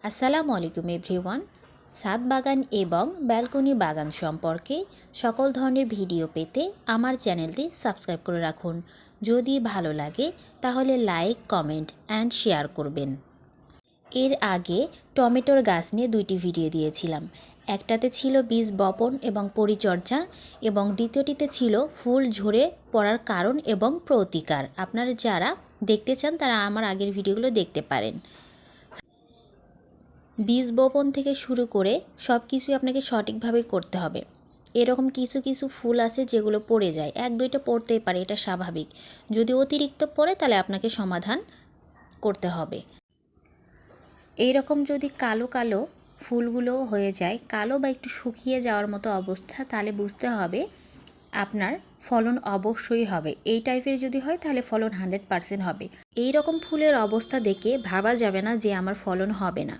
আসসালামু আলাইকুম এভরিওয়ান। ছাদ বাগান এবং ব্যালকনি বাগান সম্পর্কে সকল ধরনের ভিডিও পেতে আমার চ্যানেলটি সাবস্ক্রাইব করে রাখুন। যদি ভালো লাগে তাহলে লাইক, কমেন্ট অ্যান্ড শেয়ার করবেন। এর আগে টমেটোর গাছ নিয়ে দুইটি ভিডিও দিয়েছিলাম। একটাতে ছিল বীজ বপন এবং পরিচর্যা, এবং দ্বিতীয়টিতে ছিল ফুল ঝরে পড়ার কারণ এবং প্রতিকার। আপনারা যারা দেখতে চান তারা আমার আগের ভিডিওগুলো দেখতে পারেন। বীজ বপন থেকে শুরু করে সব কিছুই আপনাকে সঠিকভাবে করতে হবে। এরকম কিছু কিছু ফুল আছে যেগুলো পড়ে যায়, এক দুইটা পড়তেই পারে, এটা স্বাভাবিক। যদি অতিরিক্ত পড়ে তাহলে আপনাকে সমাধান করতে হবে। এই রকম যদি কালো কালো ফুলগুলো হয়ে যায়, কালো বা একটু শুকিয়ে যাওয়ার মতো অবস্থা, তাহলে বুঝতে হবে আপনার ফলন অবশ্যই হবে। এই টাইপের যদি হয় তাহলে ফলন 100% হবে। এই রকম ফুলের অবস্থা দেখে ভাবা যাবে না যে আমার ফলন হবে না।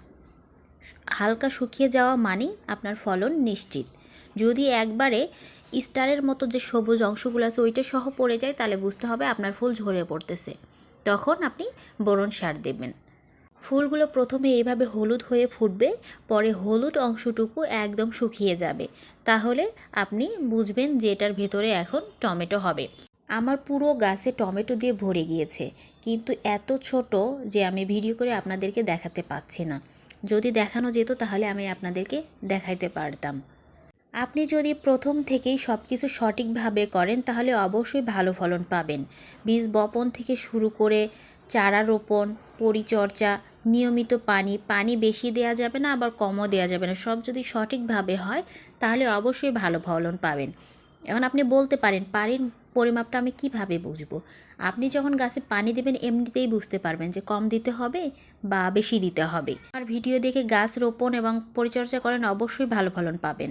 হালকা শুকিয়ে যাওয়া মানেই আপনার ফলন নিশ্চিত। যদি একবারে স্টারের মতো যে সবুজ অংশগুলো আছে ওইটা সহ পড়ে যায় তাহলে বুঝতে হবে আপনার ফুল ঝরে পড়তেছে। তখন আপনি বোরন সার দেবেন। ফুলগুলো প্রথমে এইভাবে হলুদ হয়ে ফুটবে, পরে হলুদ অংশটুকু একদম শুকিয়ে যাবে। তাহলে আপনি বুঝবেন যে এটার ভেতরে এখন টমেটো হবে। আমার পুরো গাছে টমেটো দিয়ে ভরে গিয়েছে, কিন্তু এত ছোট যে আমি ভিডিও করে আপনাদেরকে দেখাতে পাচ্ছি না। যদি দেখানো যেত তাহলে আমি আপনাদেরকে দেখাইতে পারতাম। আপনি যদি প্রথম থেকেই সব কিছু সঠিকভাবে করেন তাহলে অবশ্যই ভালো ফলন পাবেন। বীজ বপন থেকে শুরু করে চারা রোপণ, পরিচর্যা, নিয়মিত পানি বেশি দেওয়া যাবে না, আবার কমও দেওয়া যাবে না। সব যদি সঠিকভাবে হয় তাহলে অবশ্যই ভালো ফলন পাবেন। এখন আপনি বলতে পারেন পানির পরিমাপটা আমি কিভাবে বুঝবো? আপনি যখন গাছে পানি দেবেন এমনিতেই বুঝতে পারবেন যে কম দিতে হবে বা বেশি দিতে হবে। আর ভিডিও দেখে গাছ রোপণ এবং পরিচর্যা করেন, অবশ্যই ভালো ফলন পাবেন।